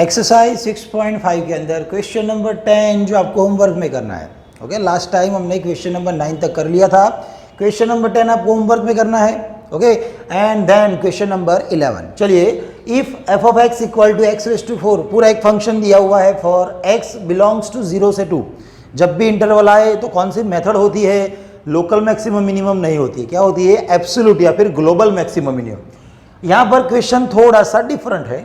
Exercise 6.5 के अंदर question number 10 जो आपको होमवर्क में करना है। ओके, लास्ट टाइम हमने क्वेश्चन नंबर 9 तक कर लिया था। क्वेश्चन नंबर 10 आपको होमवर्क में करना है। Okay, and then question number 11। चलिए, if f of x equal to x raise to 4, पूरा एक फंक्शन दिया हुआ है फॉर एक्स बिलोंग्स टू 0 से 2। जब भी इंटरवल आए तो कौन सी मेथड होती है? लोकल मैक्सिमम मिनिमम नहीं होती है, क्या होती है? एब्सोल्यूट या फिर ग्लोबल मैक्सिमम मिनिमम। यहाँ पर क्वेश्चन थोड़ा सा डिफरेंट है।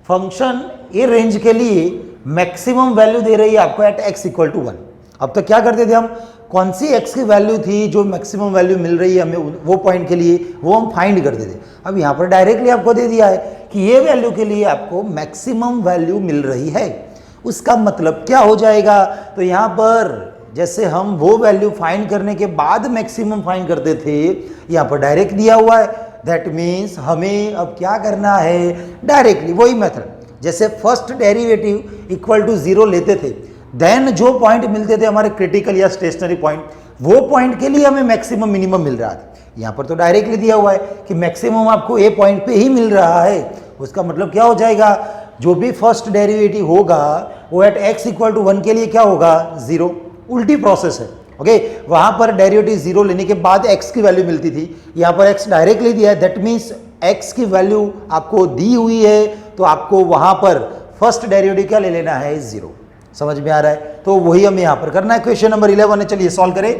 फंक्शन ये रेंज के लिए मैक्सिमम वैल्यू दे रही है आपको एट एक्स इक्वल टू 1। अब तक क्या करते थे हम? कौन सी एक्स की वैल्यू थी जो मैक्सिमम वैल्यू मिल रही है हमें वो पॉइंट के लिए, वो हम फाइंड करते थे। अब यहाँ पर डायरेक्टली आपको दे दिया है कि ये वैल्यू के लिए आपको मैक्सिमम वैल्यू मिल रही है। उसका मतलब क्या हो जाएगा? तो यहाँ पर जैसे हम वो वैल्यू फाइंड करने के बाद मैक्सिमम फाइंड करते थे, यहाँ पर डायरेक्ट दिया हुआ है। दैट मीन्स हमें अब क्या करना है? डायरेक्टली वही मेथड, जैसे फर्स्ट डेरिवेटिव इक्वल टू 0 लेते थे, देन जो पॉइंट मिलते थे हमारे क्रिटिकल या स्टेशनरी पॉइंट, वो पॉइंट के लिए हमें मैक्सिमम मिनिमम मिल रहा था। यहाँ पर तो डायरेक्टली दिया हुआ है कि मैक्सिमम आपको ए पॉइंट पे ही मिल रहा है। उसका मतलब क्या हो जाएगा? जो भी फर्स्ट डेरिवेटिव होगा वो एट एक्स इक्वल टू 1 के लिए क्या होगा? 0। उल्टी प्रोसेस है। ओके, वहां पर डेरिवेटिव 0 लेने के बाद x की वैल्यू मिलती थी, यहाँ पर x डायरेक्टली दिया है। दैट मीन्स x की वैल्यू आपको दी हुई है, तो आपको वहां पर फर्स्ट डेरिवेटिव क्या ले लेना है? 0। समझ में आ रहा है? तो वही हमें यहाँ पर करना है। क्वेश्चन नंबर 11 है, चलिए सॉल्व करें।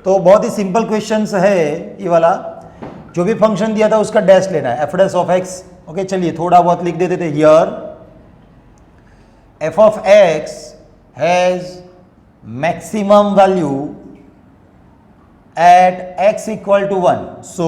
तो बहुत ही सिंपल क्वेश्चन है ये वाला। जो भी फंक्शन दिया था उसका डैश लेना है, f dash of x. Okay, चलिए थोड़ा बहुत लिख देते थे। Here f of x has maximum value at x equal to 1। So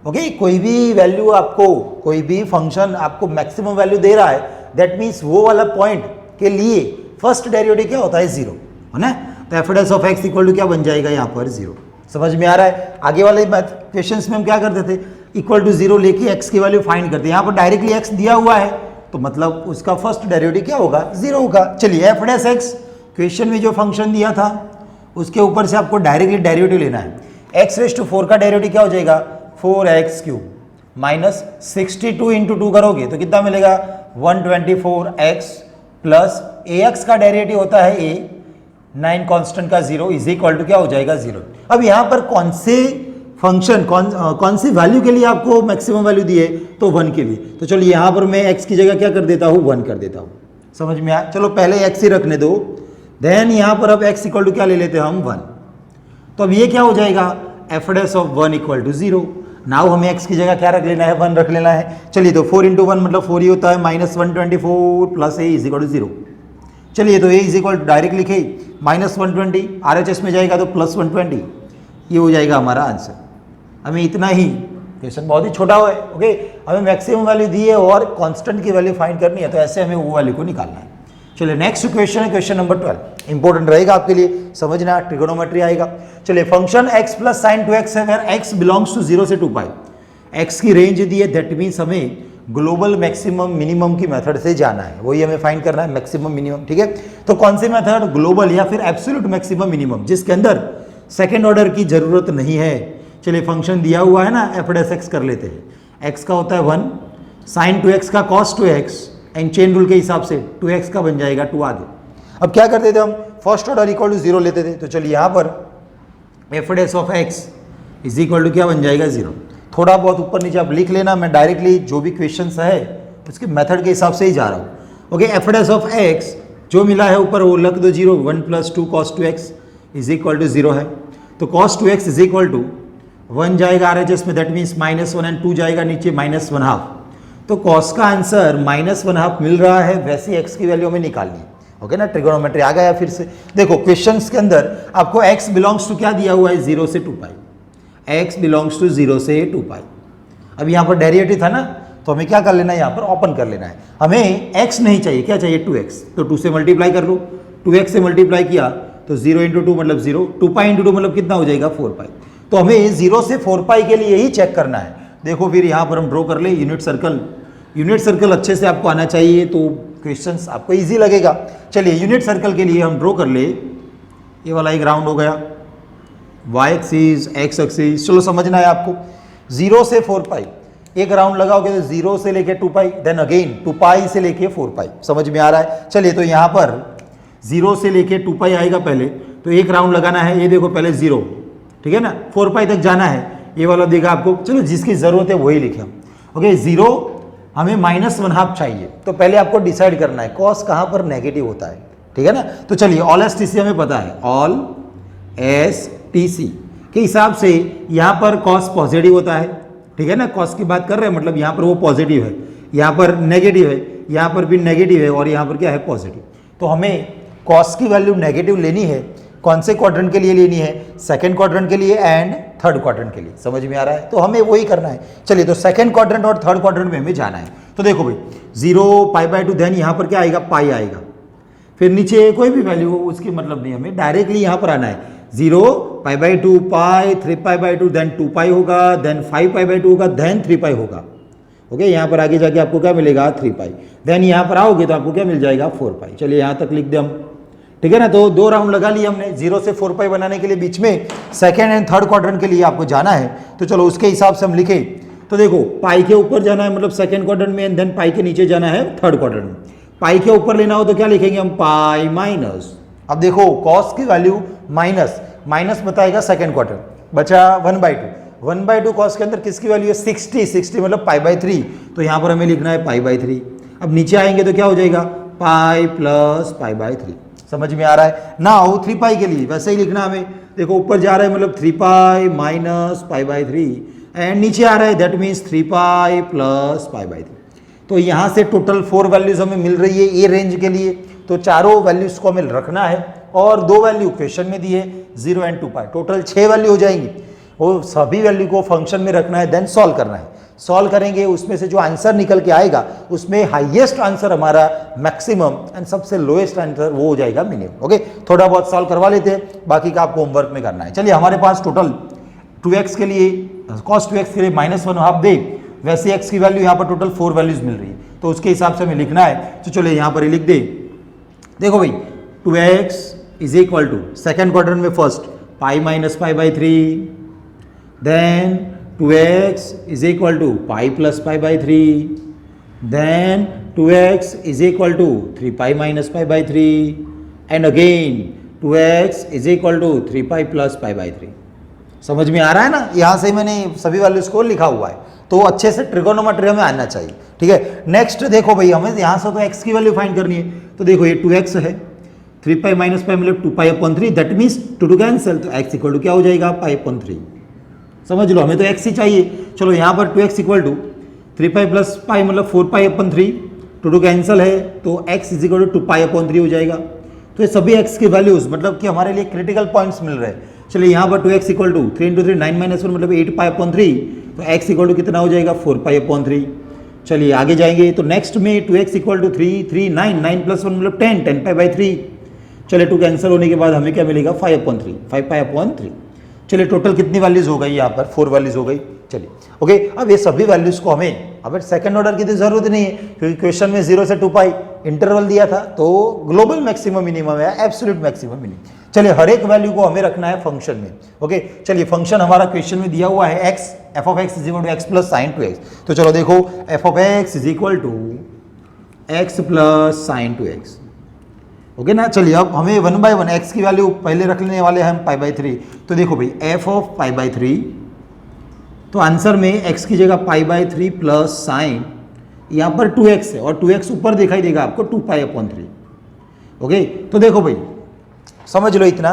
okay, कोई भी वैल्यू आपको, कोई भी फंक्शन आपको मैक्सिमम वैल्यू दे रहा है, दैट मीन्स वो वाला पॉइंट के लिए फर्स्ट डेरिवेटिव क्या होता है? 0, है ना? तो f dash of x equal to क्या बन जाएगा यहाँ पर? 0। समझ में आ रहा है? आगे वाले क्वेश्चंस में हम क्या करते थे? इक्वल टू 0 लेके एक्स की वैल्यू फाइंड करते। यहाँ पर डायरेक्टली एक्स दिया हुआ है, तो मतलब उसका फर्स्ट डेरिवेटिव क्या होगा? 0 होगा। चलिए, एफ डैश एक्स, क्वेश्चन में जो फंक्शन दिया था उसके ऊपर से आपको डायरेक्टली डेरिवेटिव लेना है। एक्स रेज टू 4 का डेरिवेटिव क्या हो जाएगा? 4x³ माइनस 62 इंटू 2 करोगे तो कितना मिलेगा? 124x प्लस ax का डेरिवेटिव होता है a, 9 कांस्टेंट का 0 इज इक्वल टू क्या हो जाएगा? 0। अब यहाँ पर कौन से फंक्शन, कौन सी वैल्यू के लिए आपको मैक्सिमम वैल्यू दी है? तो 1 के लिए। तो चलिए यहाँ पर मैं x की जगह क्या कर देता हूँ? 1 कर देता हूँ। समझ में आया? चलो पहले x ही रखने दो, देन यहाँ पर अब x इक्वल टू क्या ले लेते हैं हम? 1। तो अब ये क्या हो जाएगा? F dash of 1 equal to 0। Now हमें x की जगह क्या रख लेना है? 1 रख लेना है। चलिए, तो 4 इंटू 1 मतलब 4 ही होता है, minus 124 plus a is equal to 0। चलिए, तो a is equal to direct लिखे माइनस 120, RHS में जाएगा तो प्लस 120। ये हो जाएगा हमारा आंसर। हमें इतना ही, क्वेश्चन बहुत ही छोटा है। ओके, हमें मैक्सिमम वैल्यू दी है और कांस्टेंट की वैल्यू फाइंड करनी है, तो ऐसे हमें वो वैल्यू को निकालना है। चलिए, नेक्स्ट क्वेश्चन है क्वेश्चन नंबर 12। इंपॉर्टेंट रहेगा आपके लिए, समझना, ट्रिगोनोमेट्री आएगा। चलिए, function x plus sine 2x है, वेयर x बिलोंग्स टू 0 से 2 पाई। x की रेंज दी है, दैट मीन्स हमें ग्लोबल मैक्सिमम मिनिमम की मेथड से जाना है, वही हमें फाइंड करना है, मैक्सिमम मिनिमम। ठीक है, तो कौन सी मेथड? ग्लोबल या फिर एब्सोल्यूट मैक्सिमम मिनिमम, जिसके अंदर सेकेंड ऑर्डर की जरूरत नहीं है। चलिए, फंक्शन दिया हुआ है ना, एफ डैश एक्स कर लेते हैं। x का होता है 1, साइन 2x का cos 2x, and chain rule के हिसाब से 2x का बन जाएगा 2 आगे। अब क्या करते थे हम? फर्स्ट ऑर्डर इक्वल टू 0 लेते थे। तो चलिए, यहाँ पर f dash of x is equal to क्या बन जाएगा? 0। थोड़ा बहुत ऊपर नीचे आप लिख लेना, मैं डायरेक्टली जो भी क्वेश्चन है उसके मेथड के हिसाब से ही जा रहा हूँ। Okay, F dash of x जो मिला है ऊपर वो लग दो 0, 1 plus 2 cos 2x is equal to 0 है। तो cos 2x is equal to 1 जाएगा RHS में, दैट मीन्स माइनस 1 एंड 2 जाएगा नीचे, माइनस 1/2। तो कॉस का आंसर माइनस 1/2 मिल रहा है, वैसे x की वैल्यू हमें निकालनी है। ओके ना, ट्रिगोनोमेट्री आ गया फिर से। देखो, क्वेश्चंस के अंदर आपको x बिलोंग्स टू क्या दिया हुआ है? 0 से 2 पाई। x बिलोंग्स टू 0 से 2 पाई। अब यहाँ पर डेरिवेटिव था ना, तो हमें क्या कर लेना है? यहाँ पर ओपन कर लेना है। हमें x नहीं चाहिए, क्या चाहिए? 2x। तो 2 से मल्टीप्लाई कर लो, 2x से मल्टीप्लाई किया तो 0 इंटू 2 मतलब 0, 2 पाई इंटू 2 मतलब कितना हो जाएगा? 4 पाई। तो हमें 0 से 4 पाई के लिए ही चेक करना है। देखो, फिर यहाँ पर हम ड्रॉ कर ले यूनिट सर्कल। यूनिट सर्कल अच्छे से आपको आना चाहिए, तो क्वेश्चंस आपको इजी लगेगा। चलिए, यूनिट सर्कल के लिए हम ड्रॉ कर ले। ये वाला एक राउंड हो गया, y एक्सिस, x एक्सिस, चलो समझना है आपको। 0 से 4 पाई, एक राउंड लगाओगे तो 0 से लेके 2 पाई, देन अगेन 2 पाई से लेके 4 पाई। समझ में आ रहा है? चलिए तो यहाँ पर 0 से लेके 2 पाई आएगा पहले, तो एक राउंड लगाना है। ये देखो पहले 0, ठीक है ना, 4 पाई तक जाना है। ये वाला देगा आपको, चलो जिसकी जरूरत है वही लिखे हम। ओके, 0 हमें -1/2 चाहिए, तो पहले आपको डिसाइड करना है कॉस कहाँ पर नेगेटिव होता है, ठीक है ना। तो चलिए ऑल एस टी सी हमें पता है, ऑल एस टी सी के हिसाब से यहाँ पर कॉस पॉजिटिव होता है, ठीक है ना। कॉस की बात कर रहे हैं, मतलब यहाँ पर वो पॉजिटिव है, यहाँ पर नेगेटिव है, यहाँ पर भी नेगेटिव है, और यहाँ पर क्या है, पॉजिटिव। तो हमें कॉस की वैल्यू नेगेटिव लेनी है। कौन से क्वाड्रेंट के लिए लेनी है? सेकंड क्वाड्रेंट के लिए एंड थर्ड क्वाड्रेंट के लिए। समझ में आ रहा है? तो हमें वही करना है। चलिए तो सेकंड क्वाड्रेंट और थर्ड क्वाड्रेंट में हमें जाना है। तो देखो भाई 0 π/2, देन यहाँ पर क्या आएगा, पाई आएगा, फिर नीचे कोई भी वैल्यू हो उसकी मतलब नहीं, हमें डायरेक्टली यहाँ पर आना है। 0 π/2 पाई, 3 π/2, देन 2 पाई होगा, देन 5 π/2 होगा, देन 3 पाई होगा। ओके, यहाँ पर आगे जाके आपको क्या मिलेगा, 3 पाई। देन यहाँ पर आओगे तो आपको क्या मिल जाएगा, 4 पाई। चलिए यहाँ तक लिख दे हम, ठीक है ना। तो 2 राउंड लगा लिए हमने 0 से 4 पाई बनाने के लिए। बीच में सेकेंड एंड थर्ड क्वाड्रेंट के लिए आपको जाना है, तो चलो उसके हिसाब से हम लिखें। तो देखो पाई के ऊपर जाना है, मतलब सेकेंड क्वाड्रेंट में, एंड देन पाई के नीचे जाना है थर्ड क्वाड्रेंट में। पाई के ऊपर लेना हो तो क्या लिखेंगे हम, पाई माइनस। अब देखो कॉस की वैल्यू माइनस बताएगा सेकेंड क्वाड्रेंट, बचा 1/2। 1/2 कॉस के अंदर किसकी वैल्यू है, 60 मतलब π/3, तो यहाँ पर हमें लिखना है π/3। अब नीचे आएंगे तो क्या हो जाएगा, पाई प्लस π/3। समझ में आ रहा है ना। 3 पाई के लिए वैसे ही लिखना हमें। देखो ऊपर जा रहा है मतलब 3 पाई माइनस π/3, एंड नीचे आ रहा है दैट मीन्स 3 पाई प्लस π/3। तो यहाँ से टोटल 4 वैल्यूज हमें मिल रही है ए रेंज के लिए। तो चारों वैल्यूज को हमें रखना है, और 2 वैल्यू क्वेश्चन में दी है, 0 एंड 2 पाई। टोटल 6 वैल्यू हो जाएंगी। वो सभी वैल्यू को फंक्शन में रखना है, देन सॉल्व करना है। सॉल्व करेंगे, उसमें से जो आंसर निकल के आएगा उसमें हाईएस्ट आंसर हमारा मैक्सिमम एंड सबसे लोएस्ट आंसर वो हो जाएगा मिनिमम। ओके, थोड़ा बहुत सॉल्व करवा लेते हैं, बाकी का आपको होमवर्क में करना है। चलिए हमारे पास टोटल 2x के लिए, cos 2x के लिए -1/2 दे, वैसे x की वैल्यू यहाँ पर टोटल 4 वैल्यूज मिल रही है, तो उसके हिसाब से हमें लिखना है। तो चलिए यहाँ पर ही लिख दे। देखो भाई 2x is equal to second quadrant में first pi minus π/3, then 2x is equal to pi plus π/3, then 2x is equal to 3 pi minus π/3, and again 2x is equal to 3 pi plus π/3। समझ में आ रहा है ना। यहाँ से मैंने सभी वैल्यूज को लिखा हुआ है, तो अच्छे से ट्रिगोनोमेट्री हमें आना चाहिए, ठीक है। नेक्स्ट देखो भाई, हमें यहाँ से तो x की वैल्यू फाइंड करनी है। तो देखो ये 2x है, 3 पाई माइनस पाई मतलब 2 पाई/3, दैट मीन्स 2 कैंसिल, तो x इक्वल टू क्या हो जाएगा, पाई/3। समझ लो, हमें तो x ही चाहिए। चलो यहाँ पर 2x equal to 3 pi plus pi मतलब 4 पाई/3, 2 कैंसिल है, तो x is equal to 2 pi हो जाएगा। तो ये सभी x की वैल्यूज मतलब कि हमारे लिए क्रिटिकल पॉइंट्स मिल रहे हैं। चलिए यहाँ पर 2x इक्वल टू 3 × 3 9 - 1 मतलब 8 पाई/3, तो x इक्वल टू कितना हो जाएगा, 4 पाई/3। चलिए आगे जाएंगे, तो नेक्स्ट में 2x इक्वल टू 3 3 9 9 + 1 मतलब 10 10 पाई/3। चलिए 2 कैंसिल होने के बाद हमें क्या मिलेगा, 5/3 5 पाई/3। चलिए टोटल कितनी वैल्यूज हो गई, यहाँ पर 4 वैल्यूज हो गई। चलिए ओके, अब ये सभी वैल्यूज को हमें अब सेकंड ऑर्डर की तो जरूरत नहीं है, क्योंकि क्वेश्चन में 0 से 2 पाई इंटरवल दिया था, तो ग्लोबल मैक्सिमम मिनिमम है, एब्सोल्यूट मैक्सिमम मिनिमम। चलिए हर एक वैल्यू को हमें रखना है फंक्शन में। ओके, चलिए फंक्शन हमारा क्वेश्चन में दिया हुआ है x, f(x) is equal to x plus sine 2x। तो चलो देखो f(x) is equal to x plus sine 2x। Okay ना। चलिए अब हमें 1/1 x की वैल्यू पहले रख लेने वाले हैं हम π/3। तो देखो भाई f ऑफ π/3, तो आंसर में x की जगह π/3 प्लस साइन, यहाँ पर 2x है और 2x ऊपर दिखाई देगा आपको 2 पाई/3। ओके, तो देखो भाई समझ लो इतना,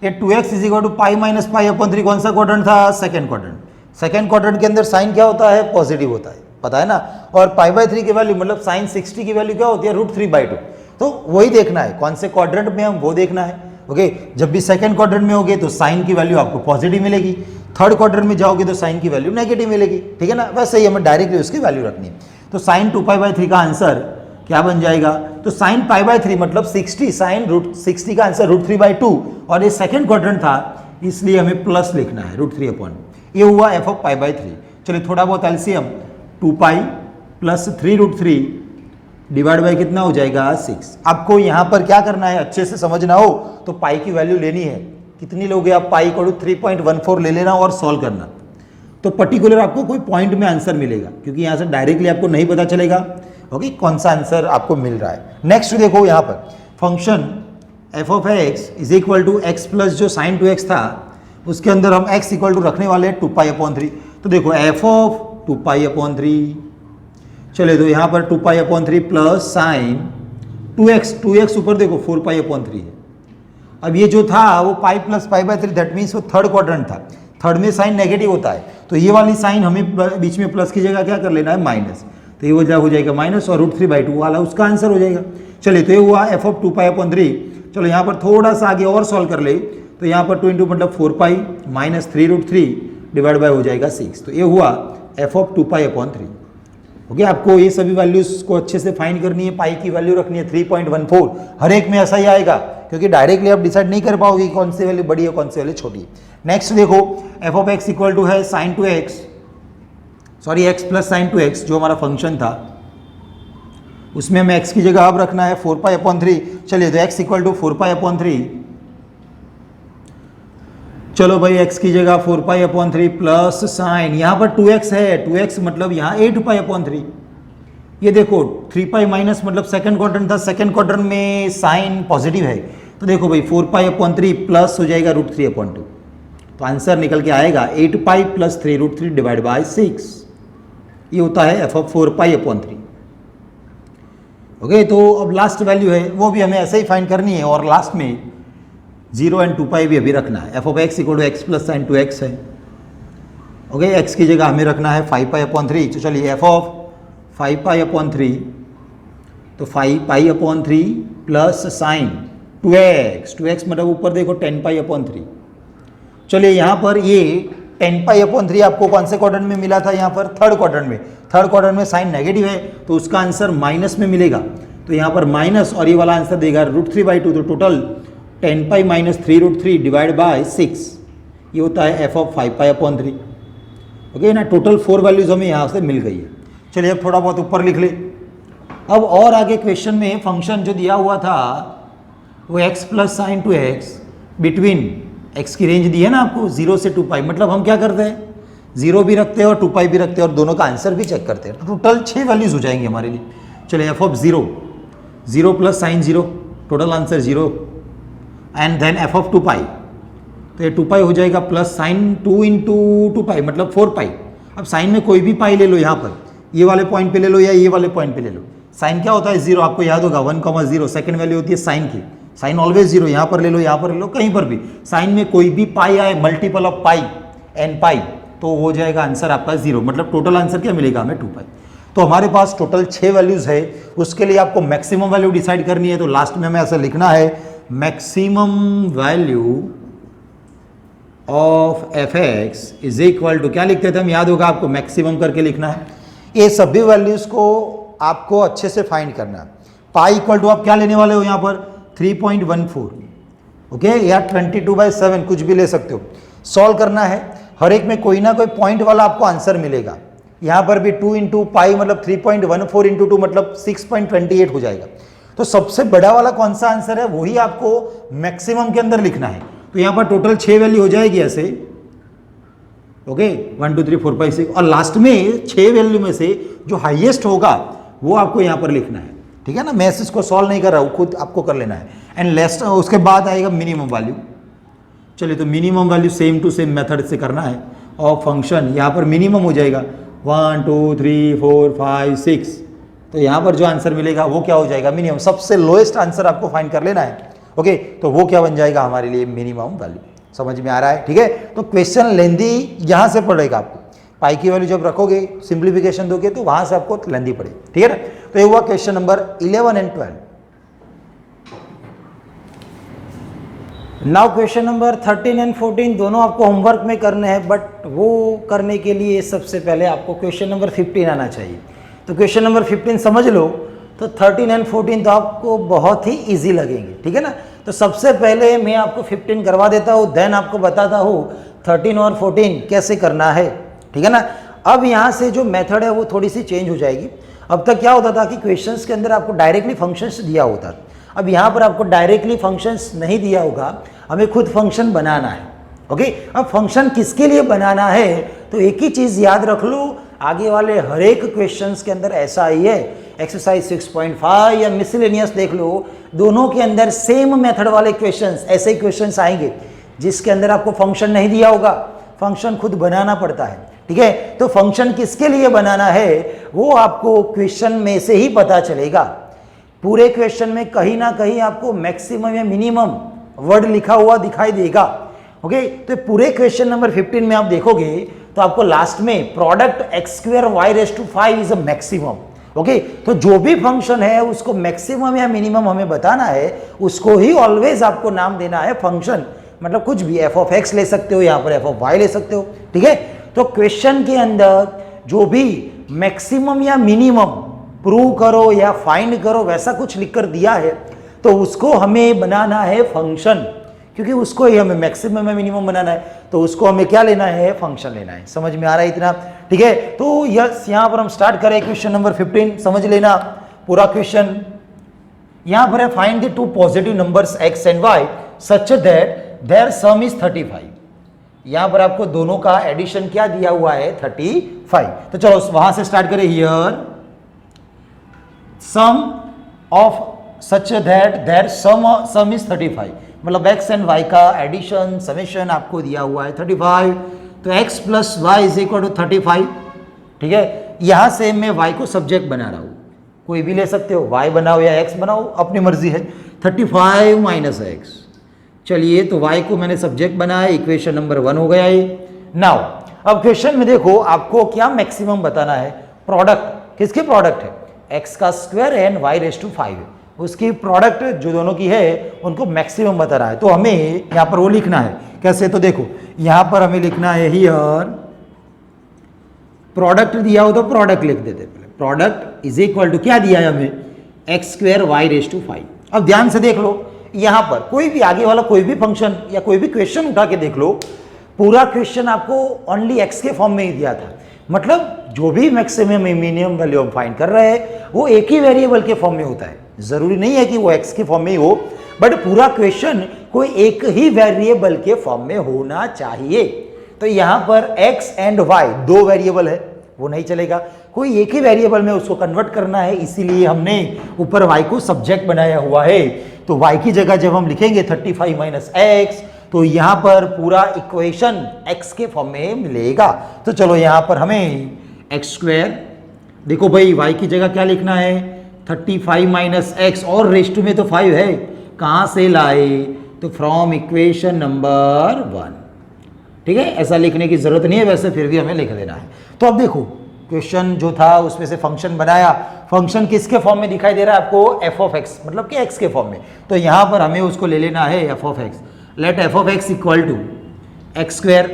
ये 2x is equal to pi minus पाई/3 कौन सा क्वाड्रेंट था, सेकंड क्वाड्रेंट। सेकंड क्वाड्रेंट के अंदर साइन क्या होता है, पॉजिटिव होता है, पता है ना। और π/3 की वैल्यू मतलब साइन 60 की वैल्यू क्या होती है, √3/2। तो वही देखना है कौन से क्वाड्रेंट में हम वो देखना है। ओके, जब भी सेकंड क्वाड्रेंट में होगे तो साइन की वैल्यू आपको पॉजिटिव मिलेगी, थर्ड क्वाड्रेंट में जाओगे तो साइन की वैल्यू नेगेटिव मिलेगी, ठीक है ना। वैसे ही हमें डायरेक्टली उसकी वैल्यू रखनी है। तो साइन 2 पाई/3 का आंसर क्या बन जाएगा, तो साइन π/3 मतलब 60, साइन √60 का आंसर √3/2, और ये सेकंड क्वाड्रेंट था इसलिए हमें प्लस लिखना है √3/, ये हुआ f ऑफ π/3। चलिए थोड़ा बहुत LCM, 2 pi plus 3√3 divide by कितना हो जाएगा, 6। आपको यहाँ पर क्या करना है, अच्छे से समझना हो तो पाई की वैल्यू लेनी है। कितनी लोगे आप, पाई को 3.14 ले लेना और सॉल्व करना। तो पर्टिकुलर आपको कोई पॉइंट में आंसर मिलेगा, क्योंकि यहाँ से डायरेक्टली आपको नहीं पता चलेगा ओके कौन सा आंसर आपको मिल रहा है। नेक्स्ट देखो यहाँ पर function f of x is equal to x plus जो साइन टू एक्स था उसके अंदर हम x इक्वल टू रखने वाले हैं 2π/3। तो देखो एफ ऑफ 2π/3, चले तो यहाँ पर 2π/3 प्लस साइन 2x ऊपर देखो 4π/3 है। अब ये जो था वो पाई प्लस π/3 दैट मीन्स वो थर्ड क्वाड्रेंट था, थर्ड में साइन नेगेटिव होता है, तो ये वाली साइन हमें बीच में प्लस की जगह क्या कर लेना है माइनस, तो ये हो जाएगा माइनस और √3/2 वाला उसका आंसर हो जाएगा। चलिए तो ये हुआ एफ ऑफ 2π/3। चलो यहाँ पर थोड़ा सा आगे और सॉल्व कर ले, तो यहाँ पर 2 इंटू मतलब 4π माइनस 3√3 डिवाइड बाय हो जाएगा 6, तो ये हुआ एफ ऑफ 2π/3। ओके, आपको ये सभी वैल्यूज को अच्छे से फाइंड करनी है, पाई की वैल्यू रखनी है 3.14, हर एक में ऐसा ही आएगा क्योंकि डायरेक्टली आप डिसाइड नहीं कर पाओगे कौन सी वैल्यू बड़ी है कौन सी वैल्यू छोटी है। नेक्स्ट देखो F of x equal to है sine two X, sorry X plus sine two X जो हमारा फंक्शन था उसमें हमें x की जगह अब रखना है 4π/3। चलिए तो x इक्वल टू 4π/3, चलो भाई x की जगह 4π/3 प्लस साइन यहाँ पर 2x है, 2x मतलब यहाँ 8π/3। ये देखो 3π माइनस मतलब सेकंड क्वाड्रेंट था, सेकंड क्वाड्रेंट में साइन पॉजिटिव है, तो देखो भाई 4π/3 प्लस हो जाएगा √3/2, तो आंसर निकल के आएगा 8π प्लस 3√3 डिवाइड बाय 6। ये होता है एफ ऑफ 4π/3। ओके, तो अब लास्ट वैल्यू है वो भी हमें ऐसे ही फाइंड करनी है और लास्ट में 0 एंड 2π भी अभी रखना है। F of x equal to x plus sine two x है। ओके, एक्स की जगह हमें रखना है 5π/3, तो चलिए एफ ऑफ 5π/3, तो 5π/3 प्लस साइन 2x मतलब ऊपर देखो 10π/3। चलिए यहाँ पर ये 10π/3 आपको कौन से क्वाड्रेंट में मिला था, यहाँ पर थर्ड क्वाड्रेंट में, थर्ड क्वाड्रेंट में साइन नेगेटिव है तो उसका आंसर माइनस में मिलेगा, तो यहाँ पर माइनस और ये वाला आंसर देगा √3/2, तो टोटल 10π माइनस 3√3 डिवाइड बाय 6, ये होता है एफ ऑफ 5π/3। ओके ना, टोटल 4 वैल्यूज हमें यहाँ से मिल गई है। चलिए अब थोड़ा बहुत ऊपर लिख ले। अब और आगे क्वेश्चन में फंक्शन जो दिया हुआ था वो x plus sine two x between x की रेंज दी है ना आपको 0 से 2π, मतलब हम क्या करते हैं 0 भी रखते हैं और 2π भी रखते हैं और दोनों का आंसर भी चेक करते हैं, तो टोटल 6 वैल्यूज हो जाएंगी हमारे लिए। चलिए F of 0 plus sine 0, total answer 0, and then F of 2π, तो ये 2π हो जाएगा प्लस साइन 2 इंटू 2π मतलब 4π। अब साइन में कोई भी पाई ले लो, यहाँ पर ये वाले पॉइंट पे ले लो या ये वाले पॉइंट पे ले लो। साइन क्या होता है 0, आपको याद होगा 1,0, सेकंड वैल्यू होती है साइन की, साइन ऑलवेज 0, यहाँ पर ले लो यहाँ पर ले लो कहीं पर भी साइन में कोई भी पाई आए मल्टीपल ऑफ पाई एन पाई तो हो जाएगा आंसर आपका 0, मतलब टोटल आंसर क्या मिलेगा हमें 2π। तो हमारे पास टोटल 6 वैल्यूज है, उसके लिए आपको मैक्सिमम वैल्यू डिसाइड करनी है, तो लास्ट में हमें ऐसा लिखना है maximum value of f x is equal to, क्या लिखते थे हम, याद होगा आपको, मैक्सिमम करके लिखना है। ये सभी वैल्यूज को आपको अच्छे से फाइंड करना है। पाई इक्वल टू आप क्या लेने वाले हो यहाँ पर 3.14, ओके, या 22/7 कुछ भी ले सकते हो। सॉल्व करना है, हर एक में कोई ना कोई पॉइंट वाला आपको आंसर मिलेगा। यहाँ पर भी 2 इंटू पाई मतलब 3.14 इंटू 2 मतलब 6.28 हो जाएगा। तो सबसे बड़ा वाला कौन सा आंसर है वही आपको मैक्सिमम के अंदर लिखना है। तो यहाँ पर टोटल 6 वैल्यू हो जाएगी ऐसे, ओके 1 2 3 4 5 6, और लास्ट में 6 वैल्यू में से जो हाईएस्ट होगा वो आपको यहाँ पर लिखना है, ठीक है ना। मैं इसको सॉल्व नहीं कर रहा हूँ, खुद आपको कर लेना है। एंड लेस्ट उसके बाद आएगा मिनिमम वैल्यू। चलिए तो minimum value same to same method से करना है, और फंक्शन यहाँ पर मिनिमम हो जाएगा 1 2 3 4 5 6, तो यहाँ पर जो आंसर मिलेगा वो क्या हो जाएगा मिनिमम, सबसे लोएस्ट आंसर आपको फाइंड कर लेना है। ओके, तो वो क्या बन जाएगा हमारे लिए मिनिमम वैल्यू। समझ में आ रहा है, ठीक है। तो क्वेश्चन लेंदी यहाँ से पड़ेगा आपको, पाई की वैल्यू जब रखोगे सिंप्लीफिकेशन दोगे तो वहां से आपको लेंदी पड़ेगी, ठीक है ना। तो ये हुआ question number 11 and 12। Now question number 13 and 14 दोनों आपको होमवर्क में करने हैं, बट वो करने के लिए सबसे पहले आपको क्वेश्चन नंबर 15 आना चाहिए। तो क्वेश्चन नंबर 15 समझ लो, तो 13 एंड 14 तो आपको बहुत ही इजी लगेंगे, ठीक है ना। तो सबसे पहले मैं आपको 15 करवा देता हूँ, देन आपको बताता हूँ 13 और 14 कैसे करना है, ठीक है ना। अब यहाँ से जो मेथड है वो थोड़ी सी चेंज हो जाएगी। अब तक क्या होता था कि क्वेश्चंस के अंदर आपको डायरेक्टली फंक्शंस दिया होता, अब यहाँ पर आपको डायरेक्टली फंक्शंस नहीं दिया होगा, हमें खुद फंक्शन बनाना है, ओके, अब फंक्शन किसके लिए बनाना है, तो एक ही चीज याद रख लो, आगे वाले हर एक क्वेश्चंस के अंदर ऐसा ही है। एक्सरसाइज 6.5 या मिसलेनियस देख लो, दोनों के अंदर सेम मेथड वाले क्वेश्चंस, ऐसे क्वेश्चंस आएंगे जिसके अंदर आपको फंक्शन नहीं दिया होगा, फंक्शन खुद बनाना पड़ता है। ठीक है, तो फंक्शन किसके लिए बनाना है वो आपको क्वेश्चन में से ही पता चलेगा। पूरे क्वेश्चन में कहीं ना कहीं आपको मैक्सिमम या मिनिमम वर्ड लिखा हुआ दिखाई देगा। ओके, तो पूरे क्वेश्चन नंबर 15 में आप देखोगे तो आपको लास्ट में product x square y raise to 5 is a maximum. Okay, तो जो भी फंक्शन है उसको मैक्सिमम या मिनिमम हमें बताना है, उसको ही ऑलवेज आपको नाम देना है फंक्शन। मतलब कुछ भी एफ ऑफ एक्स ले सकते हो, यहाँ पर एफ ऑफ वाई ले सकते हो। ठीक है, तो क्वेश्चन के अंदर जो भी मैक्सिमम या मिनिमम प्रूव करो या फाइंड करो वैसा कुछ लिखकर दिया है तो उसको हमें बनाना है फंक्शन, क्योंकि उसको ही हमें मैक्सिमम या मिनिमम बनाना है, तो उसको हमें क्या लेना है, फंक्शन लेना है। समझ में आ रहा है इतना? ठीक है, तो यस, यहां पर हम स्टार्ट करें क्वेश्चन नंबर 15। समझ लेना पूरा क्वेश्चन। यहां पर है find the two positive numbers x and y such that their sum is 35। यहां पर आपको दोनों का एडिशन क्या दिया हुआ है, 35। तो चलो वहां से स्टार्ट करें। Here sum of such that their sum is 35, मतलब x एंड y का एडिशन समेशन आपको दिया हुआ है 35। तो x plus y is equal to 35। ठीक है, यहां से मैं y को सब्जेक्ट बना रहा हूं, कोई भी ले सकते हो, y बनाओ या x बनाओ, अपनी मर्जी है। 35 माइनस एक्स, चलिए तो y को मैंने सब्जेक्ट बनाया, इक्वेशन नंबर 1 हो गया ये। नाउ अब क्वेश्चन में देखो आपको क्या मैक्सिमम बताना है, प्रोडक्ट किसके प्रोडक्ट है, x का square and y raise to 5 है, उसकी प्रोडक्ट जो दोनों की है उनको मैक्सिमम बता रहा है। तो हमें यहां पर वो लिखना है, कैसे, तो देखो यहां पर हमें लिखना है हियर प्रोडक्ट दिया हो तो प्रोडक्ट लिख देते, प्रोडक्ट इज इक्वल टू क्या दिया है हमें, x square y raise to 5। अब ध्यान से देख लो, यहां पर कोई भी आगे वाला कोई भी फंक्शन या कोई भी क्वेश्चन उठा के देख लो, पूरा क्वेश्चन आपको ओनली एक्स के फॉर्म में ही दिया था। मतलब जो भी मैक्सिमम मिनिमम वैल्यू हम फाइंड कर रहे हैं वो एक ही वेरिएबल के फॉर्म में होता है, जरूरी नहीं है कि वो एक्स के फॉर्म में ही हो, बट पूरा क्वेश्चन कोई एक ही वेरिएबल के फॉर्म में होना चाहिए। तो यहां पर x एंड y दो वेरिएबल है, वो नहीं चलेगा, कोई एक ही वेरिएबल में उसको कन्वर्ट करना है, इसीलिए हमने ऊपर y को सब्जेक्ट बनाया हुआ है। तो y की जगह जब हम लिखेंगे 35 माइनस एक्स, तो यहां पर पूरा इक्वेशन x के फॉर्म में मिलेगा। तो चलो यहां पर हमें एक्स स्क्वायर, देखो भाई y की जगह क्या लिखना है, 35 माइनस एक्स, और रेज टू में तो 5 है, कहां से लाए, तो फ्रॉम इक्वेशन नंबर 1। ठीक है, ऐसा लिखने की जरूरत नहीं है, वैसे फिर भी हमें लिख देना है। तो अब देखो क्वेश्चन जो था उसमें से फंक्शन बनाया, फंक्शन किसके फॉर्म में दिखाई दे रहा है आपको, एफ ऑफ एक्स, मतलब कि एक्स के फॉर्म में। तो यहां पर हमें उसको ले लेना है f of x. Let f of x equal to x square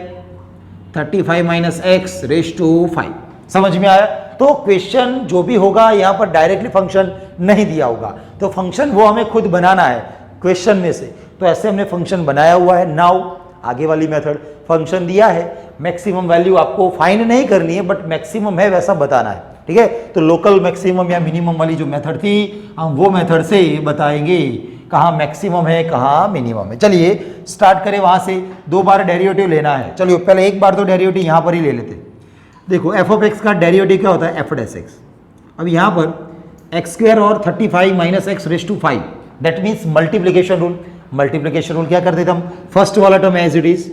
35 minus x raise to 5। समझ में आया? तो क्वेश्चन जो भी होगा यहां पर डायरेक्टली फंक्शन नहीं दिया होगा, तो फंक्शन वो हमें खुद बनाना है क्वेश्चन में से। तो ऐसे हमने फंक्शन बनाया हुआ है। नाउ आगे वाली मेथड, फंक्शन दिया है, मैक्सिमम वैल्यू आपको फाइंड नहीं करनी है, बट मैक्सिमम है वैसा बताना है। ठीक है, तो लोकल मैक्सिमम या मिनिमम वाली जो मेथड थी हम वो मेथड से बताएंगे कहाँ मैक्सिमम है कहाँ मिनिमम है। चलिए स्टार्ट करें वहां से। 2 बार डेरिवेटिव लेना है, चलिए पहले एक बार तो डेरिवेटिव यहां पर ही ले लेते। देखो एफ ऑफ एक्स का डेरिवेटिव क्या होता है, एफ डैश एक्स। अब यहां पर एक्स स्क्वायर और 35 minus x raise to 5, that means multiplication rule. Multiplication rule क्या कर देते हम, फर्स्ट वाला term as it is,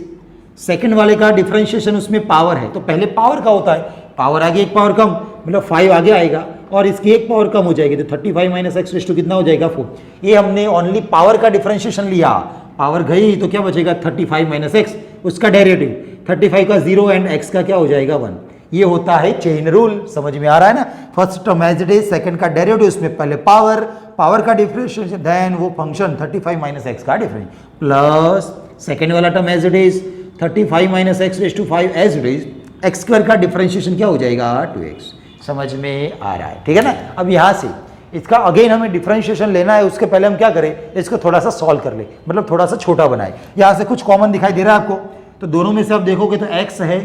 second वाले का डिफरेंशिएशन उसमें पावर है, तो पहले पावर का होता है, पावर आगे एक पावर कम, मतलब 5 आगे आएगा और इसकी एक पावर कम हो जाएगी, तो 35 माइनस एक्स रेज टू कितना हो जाएगा, 4। ये हमने ओनली पावर का डिफरेंशिएशन लिया, पावर गई तो क्या बचेगा 35 माइनस एक्स, उसका डेरिवेटिव 35 का 0 एंड एक्स का क्या हो जाएगा 1। ये होता है चेन रूल। समझ में आ रहा है ना, first term as it is, second का डेरिवेटिव, उसमें पहले पावर, पावर का डिफरेंशिएशन, देन वो फंक्शन 35 माइनस एक्स का डिफरेंस, प्लस सेकंड वाला term as it is 35 minus x raise to 5 as it is, x square का डिफरेंशिएशन क्या हो जाएगा 2x। समझ में आ रहा है, ठीक है ना। अब यहाँ से इसका अगेन हमें डिफरेंशिएशन लेना है, उसके पहले हम क्या करें, इसको थोड़ा सा सॉल्व कर ले, मतलब थोड़ा सा छोटा बनाए। यहाँ से कुछ कॉमन दिखाई दे रहा है आपको, तो दोनों में से आप देखोगे तो x है,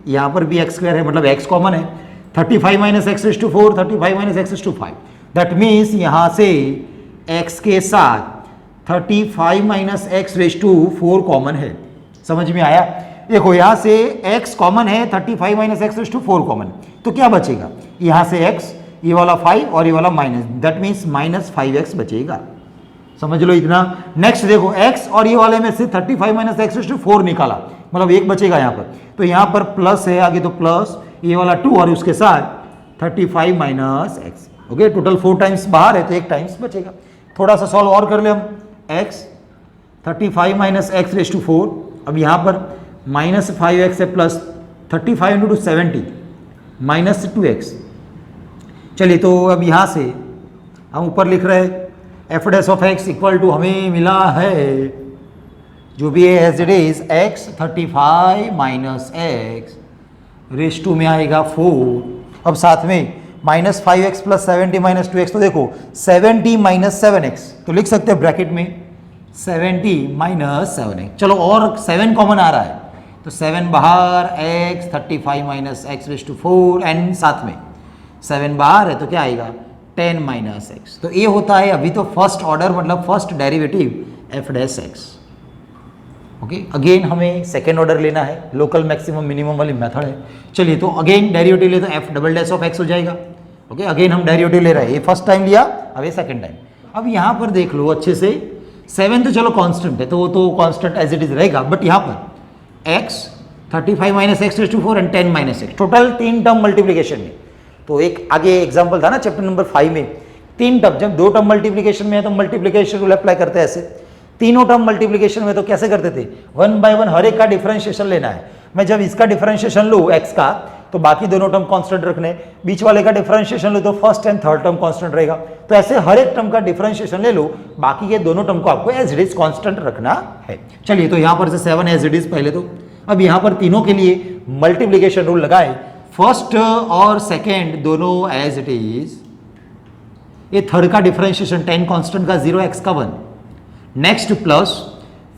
यहाँ पर भी एक्स स्क्वायर है, मतलब x कॉमन है। 35 minus x raise to 4, 35 minus x raise to 5, that means यहाँ से x के साथ 35 minus x raise to 4 common है। समझ में आया? देखो यहाँ से x कॉमन है, 35 minus x raise to 4 common, तो क्या बचेगा? यहाँ से x, ये वाला 5 और ये वाला minus, that means minus 5x बचेगा। समझ लो इतना। नेक्स्ट देखो x और ये वाले में से 35 माइनस एक्स रेज टू 4 निकाला, मतलब एक बचेगा यहाँ पर, तो यहाँ पर प्लस है आगे, तो प्लस ये वाला 2 और उसके साथ 35 minus x. Okay, total 4 times बाहर है तो 1 टाइम्स बचेगा। थोड़ा सा सॉल्व और कर ले हम। x 35 minus x raise to 4, अब यहाँ पर माइनस 5x है प्लस 35 इंटू 70 माइनस 2x। चलिए तो अब यहाँ से हम ऊपर लिख रहे हैं f dash of x equal to, हमें मिला है जो भी है as it is x 35 minus x raise to में आएगा 4। अब साथ में minus 5x plus 70 minus 2x, तो देखो 70 माइनस 7x, तो लिख सकते हैं ब्रैकेट में 70 माइनस 7x। चलो और 7 कॉमन आ रहा है तो 7 बाहर, x 35 minus x raise to 4 and साथ में 7 बाहर है तो क्या आएगा 10 माइनस एक्स। तो ये होता है अभी तो फर्स्ट ऑर्डर, मतलब first derivative F dash x. Okay, again हमें सेकेंड ऑर्डर लेना है, लोकल मैक्सिमम मिनिमम वाली मेथड है। चलिए तो अगेन डेरिवेटिव ले तो F double dash of x हो जाएगा। ओके, अगेन हम डेरिवेटिव ले रहे हैं, ये फर्स्ट टाइम लिया, अब ये सेकेंड टाइम। अब यहाँ पर देख लो अच्छे से, 7 तो चलो कांस्टेंट है तो वो तो कांस्टेंट एज इट इज रहेगा, बट यहाँ पर x 35 minus x raise to 4 and 10 minus x, total 3 term multiplication में। तो एक आगे एग्जांपल था ना चैप्टर नंबर 5 में, 3 टर्म, जब 2 टर्म मल्टीप्लीकेशन में है तो मल्टीप्लीकेशन रूल अप्लाई करते हैं ऐसे, तीनों टर्म मल्टीप्लीकेशन में तो कैसे करते थे 1 बाय 1 हर एक का डिफरेंशिएशन लेना है। मैं जब इसका डिफरेंशिएशन लूँ x का तो बाकी दोनों टर्म कांस्टेंट रखने, बीच वाले का डिफरेंशिएशन लो तो first and third term constant रहेगा। तो ऐसे हर एक टर्म का डिफरेंशिएशन ले लो, बाकी के दोनों टर्म को आपको एज इट इज कांस्टेंट रखना है। चलिए तो यहाँ पर से 7 एज इट इज पहले तो, अब यहाँ पर तीनों के लिए मल्टीप्लीकेशन रूल लगाए, फर्स्ट और सेकेंड दोनों एज इट इज, ये थर्ड का डिफरेंशिएशन 10 कांस्टेंट का 0 x का 1, नेक्स्ट प्लस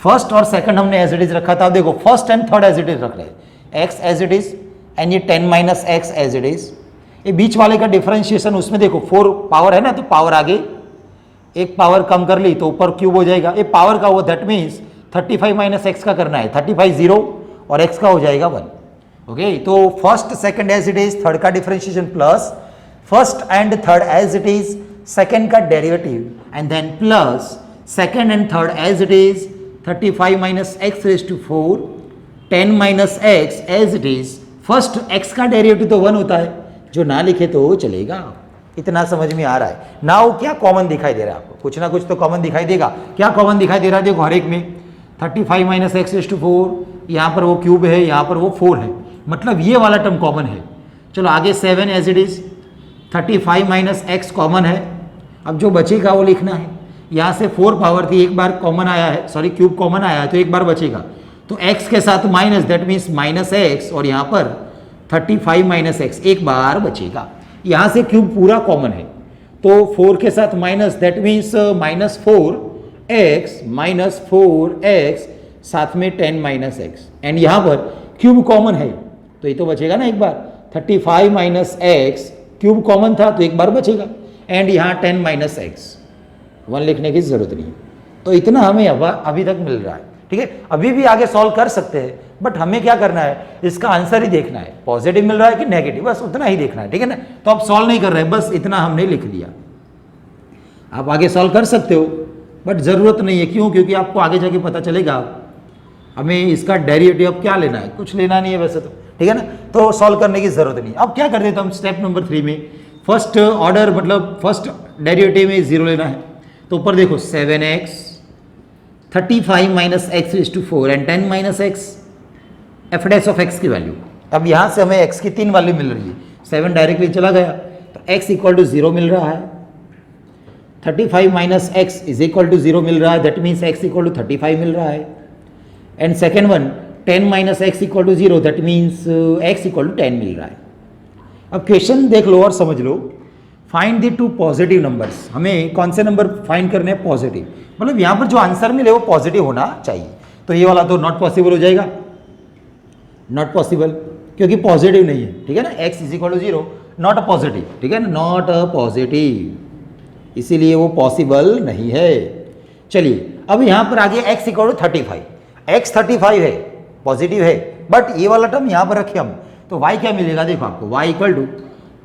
फर्स्ट और सेकंड हमने एज इट इज रखा था, देखो first and third as it is रख रहे हैं, x as it is and ये 10 minus x as it is. ये बीच वाले का डिफरेंशिएशन, उसमें देखो 4 पावर है ना, तो पावर आगे एक पावर कम कर ली तो ऊपर क्यूब हो जाएगा, ये पावर का हुआ, दैट मीन्स 35 माइनस एक्स का करना है, 35 0 और x का हो जाएगा 1। ओके, तो first second as it is, third का differentiation plus first and third as it is, second का derivative and then plus second and third as it is 35 minus x raise to 4, 10 minus x as it is, first x का derivative तो 1 होता है, जो ना लिखे तो चलेगा। इतना समझ में आ रहा है? नाउ क्या कॉमन दिखाई दे रहा है आपको? कुछ ना कुछ तो कॉमन दिखाई देगा। क्या कॉमन दिखाई दे रहा है? देखो हर एक में 35 माइनस एक्स रेज टू 4, यहाँ पर वो क्यूब है, यहाँ पर वो 4 है, मतलब ये वाला टर्म कॉमन है। चलो आगे 7 as it is, 35 minus x common है, अब जो बचेगा वो लिखना है। यहाँ से 4 पावर थी, एक बार कॉमन आया है, सॉरी क्यूब कॉमन आया है तो एक बार बचेगा, तो x के साथ minus, that means minus x, और यहाँ पर 35 माइनस एक्स एक बार बचेगा। यहाँ से क्यूब पूरा कॉमन है तो 4 के साथ minus, that means minus 4x minus 4x साथ में 10 माइनस एक्स, एंड यहाँ पर क्यूब कॉमन है तो ये तो बचेगा ना एक बार, 35 माइनस एक्स क्यूब कॉमन था तो एक बार बचेगा, एंड यहाँ 10 माइनस एक्स, 1 लिखने की जरूरत नहीं। तो इतना हमें अभी तक मिल रहा है, ठीक है। अभी भी आगे सॉल्व कर सकते हैं, बट हमें क्या करना है, इसका आंसर ही देखना है, पॉजिटिव मिल रहा है कि नेगेटिव, बस उतना ही देखना है, ठीक है ना। तो आप सॉल्व नहीं कर रहे हैं, बस इतना हमने लिख दिया। आप आगे सॉल्व कर सकते हो बट जरूरत नहीं है, क्यों? क्योंकि आपको आगे जाके पता चलेगा हमें इसका डेरिवेटिव अब क्या लेना है, कुछ लेना नहीं है वैसे तो, ठीक है ना। तो सॉल्व करने की जरूरत नहीं। अब क्या कर देते हम स्टेप नंबर 3 में, फर्स्ट ऑर्डर मतलब फर्स्ट डेरिवेटिव में 0 लेना है, तो ऊपर देखो 7x 35 minus x raise to 4 and 10 minus x, f dash of x की वैल्यू। अब यहाँ से हमें x की 3 वैल्यू मिल रही है, 7 डायरेक्टली चला गया तो x इक्वल टू 0 मिल रहा है, 35 minus x is equal to 0 मिल रहा है, that means x equal to 35 मिल रहा है, and second one 10 minus x equal to 0, that means x equal to 10 मिल रहा है। अब क्वेश्चन देख लो और समझ लो, फाइंड द 2 पॉजिटिव नंबर्स, हमें कौन से नंबर फाइंड करने हैं पॉजिटिव, मतलब यहाँ पर जो आंसर मिले वो पॉजिटिव होना चाहिए। तो ये वाला तो नॉट पॉसिबल हो जाएगा, नॉट पॉसिबल क्योंकि पॉजिटिव नहीं है, ठीक है ना, x is equal to 0, not a positive, ठीक है ना, नॉट अ पॉजिटिव, इसीलिए वो पॉसिबल नहीं है। चलिए अब यहाँ पर आगे x इक्वल टू 35, x 35 है पॉजिटिव है, बट ये वाला टर्म यहाँ पर रखे हम, तो y क्या मिलेगा देखो आपको, y equal to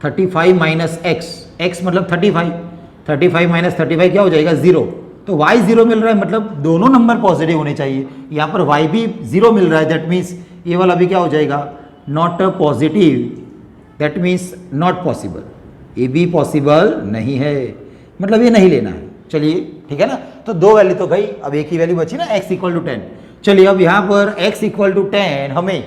35 minus x मतलब 35 माइनस 35 क्या हो जाएगा 0, तो y 0 मिल रहा है, मतलब दोनों नंबर पॉजिटिव होने चाहिए। यहाँ पर y भी 0 मिल रहा है, दैट मीन्स ये वाला भी क्या हो जाएगा not positive, that means not possible, ये भी पॉसिबल नहीं है, मतलब ये नहीं लेना है। चलिए ठीक है ना, तो दो वैल्यू तो गई, अब एक ही वैल्यू बची ना x इक्वल टू 10। चलिए अब यहाँ पर x इक्वल टू 10 हमें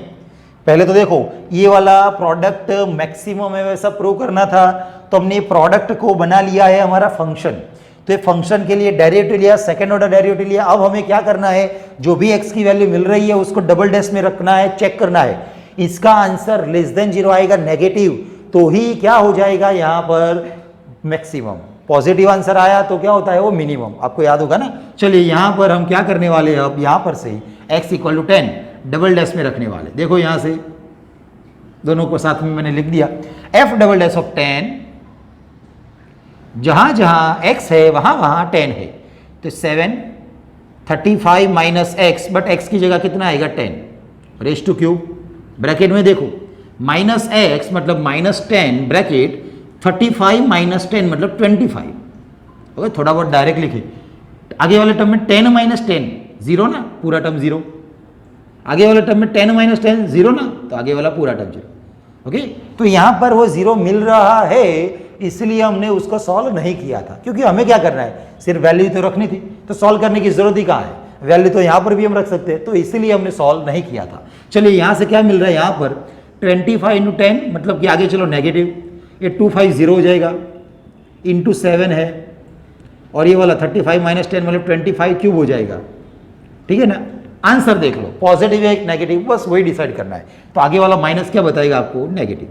पहले तो देखो ये वाला प्रोडक्ट मैक्सिमम है वैसा प्रूव करना था, तो हमने प्रोडक्ट को बना लिया है हमारा फंक्शन, तो ये फंक्शन के लिए डेरिवेटिव लिया, सेकंड ऑर्डर डेरिवेटिव लिया। अब हमें क्या करना है, जो भी x की वैल्यू मिल रही है उसको डबल डैश में रखना है, चेक करना है, इसका आंसर लेस देन 0 आएगा नेगेटिव, तो ही क्या हो जाएगा यहाँ पर मैक्सिमम, पॉजिटिव आंसर आया तो क्या होता है वो मिनिमम, आपको याद होगा ना। चलिए यहाँ पर हम क्या करने वाले हैं, अब यहाँ पर से x equal to 10 double dash में रखने वाले, देखो यहाँ से दोनों को साथ में मैंने लिख दिया, f डबल डैश ऑफ 10, जहां जहां x है वहां वहां 10 है, तो 7 35 माइनस x, बट x की जगह कितना आएगा 10 रेज टू क्यूब, ब्रैकेट में देखो माइनस x मतलब माइनस 10 ब्रैकेट 35 माइनस 10 मतलब 25, ओके थोड़ा बहुत डायरेक्ट लिखे, आगे वाले टर्म में 10 माइनस 10 0 ना, पूरा टर्म 0, आगे वाले टर्म में 10 माइनस 10 0 ना, तो आगे वाला पूरा टर्म 0, ओके। तो यहाँ पर वो 0 मिल रहा है, इसलिए हमने उसको सॉल्व नहीं किया था, क्योंकि हमें क्या करना है, सिर्फ वैल्यू तो रखनी थी, तो सॉल्व करने की जरूरत ही कहाँ है, वैल्यू तो यहाँ पर भी हम रख सकते हैं, तो इसीलिए हमने सॉल्व नहीं किया था। चलिए यहाँ से क्या मिल रहा है, यहाँ पर 25 इंटू 10 मतलब कि आगे चलो नेगेटिव, ये 250 हो जाएगा, इंटू 7 है, और ये वाला 35 माइनस 10 मतलब 25 क्यूब हो जाएगा, ठीक है ना। आंसर देख लो, पॉजिटिव है नेगेटिव, बस वही डिसाइड करना है, तो आगे वाला माइनस क्या बताएगा आपको, नेगेटिव,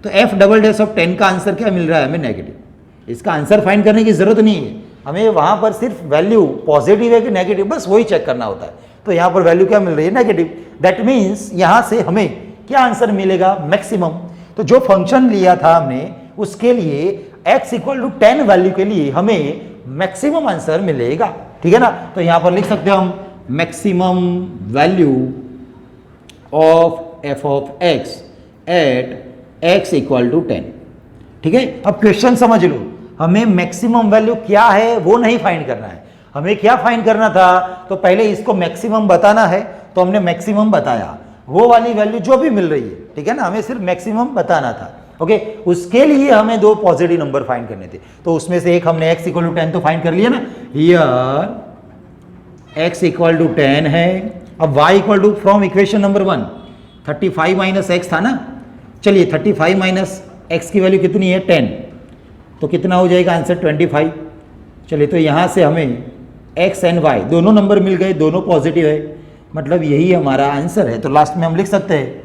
तो f डबल डैश ऑफ 10 का आंसर क्या मिल रहा है हमें, नेगेटिव। इसका आंसर फाइंड करने की जरूरत नहीं है, हमें वहां पर सिर्फ वैल्यू पॉजिटिव है कि नेगेटिव बस वही चेक करना होता है, तो यहाँ पर वैल्यू क्या मिल रही है, नेगेटिव, दैट मीन्स यहाँ से हमें क्या आंसर मिलेगा, मैक्सिमम। तो जो फंक्शन लिया था हमने उसके लिए x इक्वल टू 10 वैल्यू के लिए हमें मैक्सिमम आंसर मिलेगा, ठीक है ना। तो यहां पर लिख सकते हैं हम maximum value of f of x at x equal to 10, ठीक है। अब क्वेश्चन समझ लो, हमें मैक्सिमम वैल्यू क्या है वो नहीं फाइंड करना है, हमें क्या फाइंड करना था, तो पहले इसको मैक्सिमम बताना है, तो हमने मैक्सिमम बताया, वो वाली वैल्यू जो भी मिल रही है, ठीक है ना, हमें सिर्फ मैक्सिमम बताना था, ओके। उसके लिए हमें दो पॉजिटिव नंबर फाइंड करने थे, तो उसमें से एक हमने x इक्वल टू 10 तो फाइंड कर लिया ना, हियर x इक्वल टू 10 है। अब y equal to from equation number 1 35 minus x था ना, चलिए 35 माइनस x की वैल्यू कितनी है 10, तो कितना हो जाएगा आंसर 25। चलिए तो यहाँ से हमें x एंड y दोनों नंबर मिल गए, दोनों पॉजिटिव है, मतलब यही हमारा आंसर है, तो लास्ट में हम लिख सकते हैं,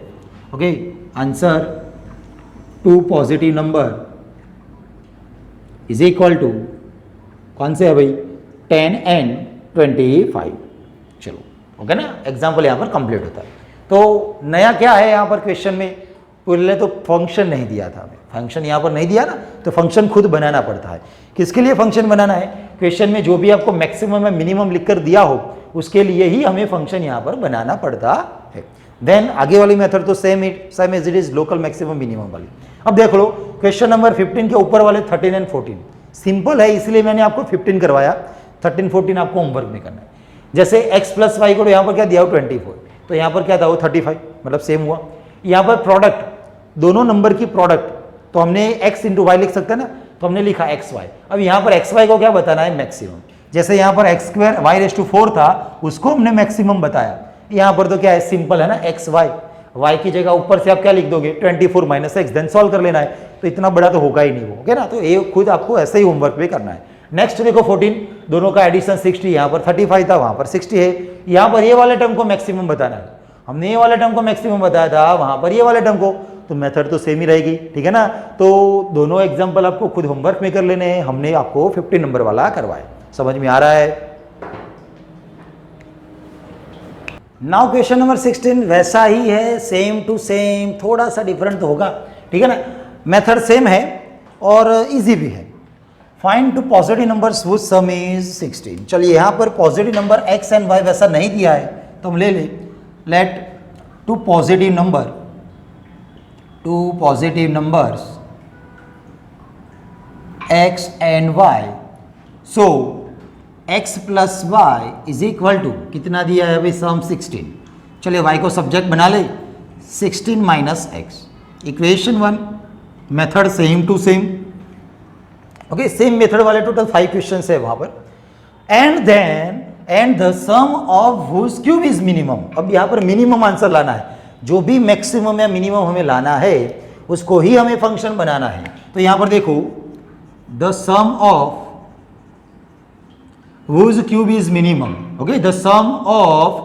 okay, answer 2 positive number is equal to कौन से है भाई 10 एंड 25। चलो ओके ना, एग्जाम्पल यहाँ पर कंप्लीट होता है। तो नया क्या है यहाँ पर क्वेश्चन में, पहले तो फंक्शन नहीं दिया था हमें, फंक्शन यहाँ पर नहीं दिया ना, तो फंक्शन खुद बनाना पड़ता है। किसके लिए फंक्शन बनाना है, क्वेश्चन में जो भी आपको मैक्सिमम या मिनिमम लिखकर दिया हो उसके लिए ही हमें फंक्शन यहाँ पर बनाना पड़ता है। देन आगे वाली मेथड तो same as it is local maximum minimum वाली। अब देख लो क्वेश्चन नंबर 15 के ऊपर वाले 13 एंड 14 सिंपल है, इसलिए मैंने आपको 15 करवाया, 13 14 आपको होमवर्क में करना है। जैसे x प्लस वाई को यहाँ पर क्या दिया हो 24, तो यहाँ पर क्या था वो 35, मतलब सेम हुआ। यहाँ पर प्रोडक्ट, दोनों नंबर की प्रोडक्ट, तो हमने x इंटू वाई लिख सकते हैं ना, तो हमने लिखा एक्स वाई। अब यहाँ पर एक्स वाई को क्या बताना है, मैक्सिमम। जैसे यहाँ पर x square y raise to 4 था, उसको हमने मैक्सिमम बताया। यहाँ पर तो क्या है, सिंपल है ना, एक्स वाई, वाई की जगह ऊपर से आप क्या लिख दोगे 24 माइनस एक्स, देन सॉल्व कर लेना है। तो इतना बड़ा तो होगा ही नहीं वो, ओके ना, तो ये खुद आपको ऐसे ही होमवर्क भी करना है। नेक्स्ट देखो 14, दोनों का एडिशन 60, यहाँ पर 35 था, वहाँ पर 60 है। यहाँ पर ये वाले टर्म को मैक्सिमम बताना है, हमने ये वाले टर्म को मैक्सिमम बताया था, वहाँ पर ये वाले टर्म को, तो मेथड तो सेम ही रहेगी, ठीक है ना। तो दोनों एग्जाम्पल आपको खुद होमवर्क में कर लेने हैं, हमने आपको 15 नंबर वाला करवाया। समझ में आ रहा है। नाउ क्वेश्चन नंबर 16 वैसा ही है, सेम टू सेम, थोड़ा सा डिफरेंट तो होगा, ठीक है ना। मेथड सेम है और इजी भी है। Find two positive numbers which sum is 16। चलिए यहाँ पर positive number x and y वैसा नहीं दिया है, तो हम ले लें, let two positive numbers x and y, so x plus y is equal to कितना दिया है अभी सम 16। चलिए y को सब्जेक्ट बना ले 16 minus x. Equation 1 method same to same, okay same method वाले टोटल 5 क्वेश्चन है वहां पर। And the sum of whose cube is minimum. अब यहां पर मिनिमम आंसर लाना है, जो भी मैक्सिमम या मिनिमम हमें लाना है उसको ही हमें फंक्शन बनाना है। तो यहां पर देखो the sum of whose cube is minimum, okay, the sum of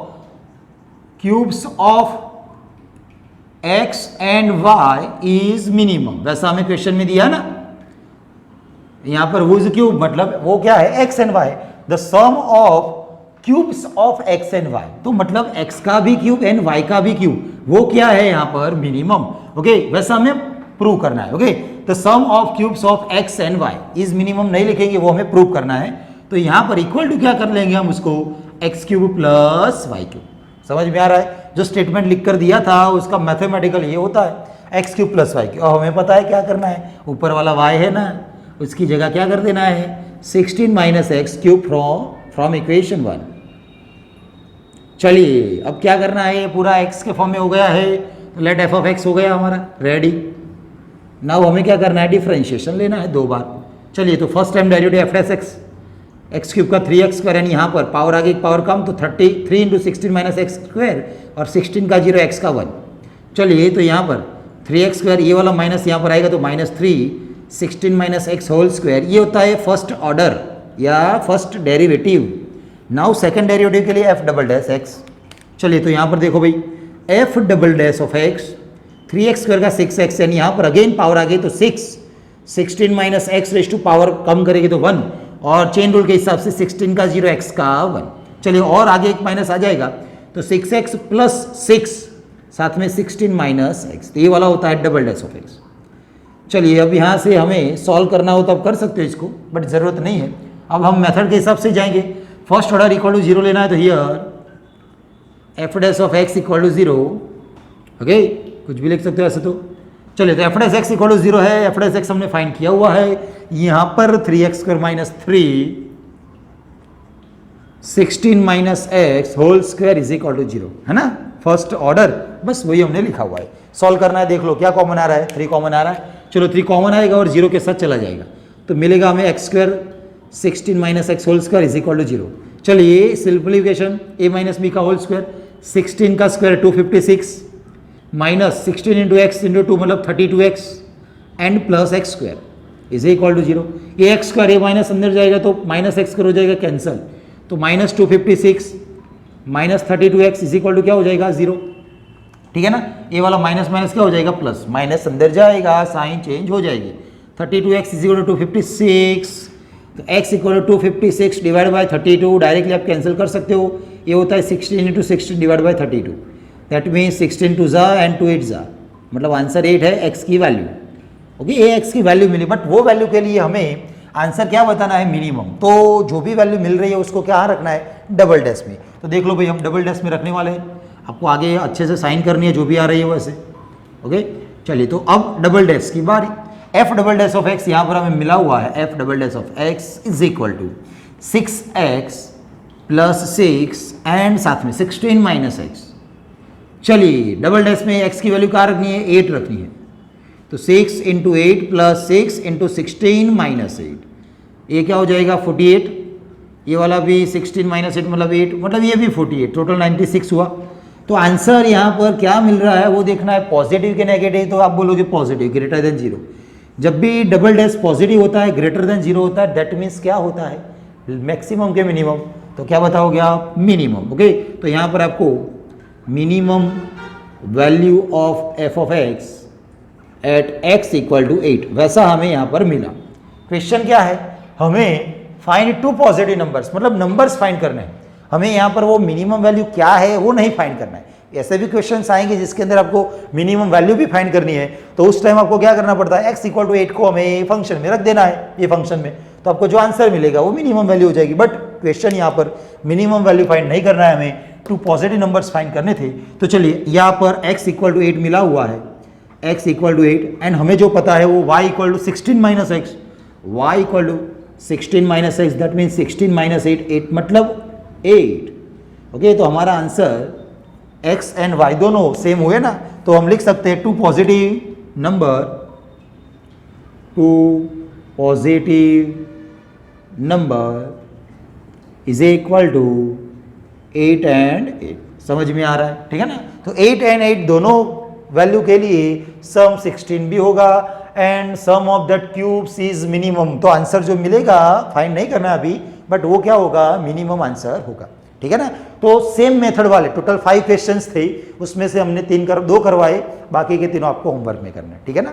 cubes of x and y is minimum। वैसा हमें क्वेश्चन में दिया ना, यहां पर whose cube मतलब वो क्या है x and y, the sum of cubes of x and y, तो मतलब x का भी क्यूब एंड y का भी क्यूब, वो क्या है यहां पर मिनिमम। ओके वैसा हमें प्रूव करना है। Okay the sum of cubes of x and y is minimum नहीं लिखेंगे, वो हमें प्रूव करना है। तो यहां पर इक्वल टू क्या कर लेंगे हम उसको x cube plus y cube. समझ में आ रहा है, जो स्टेटमेंट लिख कर दिया था उसका मैथमेटिकल ये होता है x cube plus y cube. और हमें पता है क्या करना है, ऊपर वाला y है ना, उसकी जगह क्या कर देना है 16 minus x cube from equation 1। चलिए अब क्या करना है, ये पूरा x के फॉर्म में हो गया है, तो लेट एफ ऑफ x हो गया हमारा रेडी। नाउ हमें क्या करना है, डिफरेंशिएशन लेना है 2 बार। चलिए तो first time derivative F dash x, x cube का 3x स्क्वायर, यानी यहाँ पर पावर आगे पावर कम तो 33 इंटू 16 माइनस एक्स स्क्वायर, और 16 का 0 x का 1। चलिए तो यहाँ पर 3x स्क्वायर, ये वाला माइनस यहाँ पर आएगा तो -3 16 माइनस एक्स होल स्क्वायर, ये होता है फर्स्ट ऑर्डर या first derivative. Now second derivative के लिए एफ डबल डैश एक्स। चलिए तो यहाँ पर देखो भाई F double dash of x, 3x square का 6x, यानी यहाँ पर अगेन पावर आ गई तो 6, 16 minus x raise to power कम करेगी तो 1, और चेन रूल के हिसाब से 16 का 0 x का 1। चलिए और आगे एक माइनस आ जाएगा तो 6x प्लस 6 साथ में 16 माइनस एक्स, तो ये वाला होता है डबल डैश ऑफ एक्स। चलिए अब यहाँ से हमें सॉल्व करना हो तो अब कर सकते हो इसको, बट ज़रूरत नहीं है, अब हम मेथड के हिसाब से जाएंगे। फर्स्ट ऑर्डर इक्वल टू 0 लेना है, तो here f dash of x equal to 0, okay कुछ भी लिख सकते हो ऐसे तो। चलिए तो f dash x equal to 0 है, एफ डैश एक्स हमने फाइंड किया हुआ है, यहाँ पर 3x square minus 3 16 minus x whole square is equal to 0 है ना, फर्स्ट ऑर्डर, बस वही हमने लिखा हुआ है। सॉल्व करना है, देख लो क्या कॉमन आ रहा है, 3 कॉमन आ रहा है। चलो 3 कॉमन आएगा और 0 के साथ चला जाएगा, तो मिलेगा हमें x square 16 minus x whole square is equal to 0। चलिए सिंप्लीफिकेशन, a माइनस बी का होल स्क्वायर, 16 का square 256 minus 16 into x into 2 मतलब 32x and plus x square is equal to 0। A x square a minus अंदर जाएगा तो minus x square हो जाएगा cancel, तो minus 256 minus 32x is equal to क्या हो जाएगा 0। ठीक है ना, ए वाला माइनस माइनस क्या हो जाएगा प्लस, माइनस अंदर जाएगा साइन चेंज हो जाएगी। 32x इज इक्वल टू 256, तो x equal to 256 divide by 32, directly आप कैंसिल कर सकते हो, ये होता है 16 into 16 divide by 32, that means 16 two ज़ा एंड 2 8 ज़ा, मतलब आंसर 8 है x की वैल्यू। ओके ये x की वैल्यू मिली, बट वो वैल्यू के लिए हमें आंसर क्या बताना है, मिनिमम। तो जो भी वैल्यू मिल रही है उसको क्या रखना है, डबल डैश में। तो देख लो भाई हम डबल डैश में रखने वाले हैं, आपको आगे अच्छे से साइन करनी है जो भी आ रही है वैसे। ओके चलिए तो अब डबल डैश की बारी, f double dash of x यहाँ पर हमें मिला हुआ है, f double dash of x is equal to 6x plus 6 and साथ में 16 माइनस एक्स। चलिए डबल डैश में x की वैल्यू कहाँ रखनी है, 8 रखनी है, तो 6 इंटू 8 प्लस 6 इंटू 16 माइनस 8, ये क्या हो जाएगा 48, ये वाला भी 16 माइनस 8 मतलब 8, मतलब ये भी 48, टोटल 96 हुआ। तो आंसर यहाँ पर क्या मिल रहा है वो देखना है, पॉजिटिव के नेगेटिव, तो आप बोलोगे पॉजिटिव ग्रेटर देन 0। जब भी डबल डैश पॉजिटिव होता है ग्रेटर देन 0 होता है, दैट मीन्स क्या होता है, मैक्सिमम के मिनिमम, तो क्या बताओगे आप, मिनिमम। ओके तो यहाँ पर आपको minimum value of f of x at x equal to 8 वैसा हमें यहाँ पर मिला। क्वेश्चन क्या है, हमें फाइंड 2 पॉजिटिव नंबर्स, मतलब नंबर्स फाइंड करने हैं, हमें यहाँ पर वो मिनिमम वैल्यू क्या है वो नहीं फाइंड करना है। ऐसे भी क्वेश्चंस आएंगे जिसके अंदर आपको मिनिमम वैल्यू भी फाइंड करनी है, तो उस टाइम आपको क्या करना पड़ता है, x इक्वल टू 8 को हमें फंक्शन में रख देना है, ये फंक्शन में, तो आपको जो आंसर मिलेगा वो मिनिमम वैल्यू हो जाएगी। बट क्वेश्चन यहाँ पर मिनिमम वैल्यू फाइंड नहीं करना है हमें, टू पॉजिटिव नंबर्स फाइंड करने थे। तो चलिए यहाँ पर x इक्वल टू 8 मिला हुआ है, x इक्वल टू 8 एंड हमें जो पता है वो y equal to 16 minus x, y equal to 16 minus x, that means 16 minus 8, 8 मतलब 8। ओके, तो हमारा आंसर x एंड y दोनों सेम हुए ना, तो हम लिख सकते हैं two positive number is equal to 8 and 8। समझ में आ रहा है, ठीक है ना। तो 8 एंड 8 दोनों वैल्यू के लिए सम 16 भी होगा and sum of that cubes is minimum. तो आंसर जो मिलेगा फाइंड नहीं करना अभी, बट वो क्या होगा, मिनिमम आंसर होगा, ठीक है ना। तो सेम मेथड वाले टोटल 5 क्वेश्चंस थे, उसमें से हमने 2 करवाए, बाकी के तीनों आपको होमवर्क में करना है, ठीक है ना।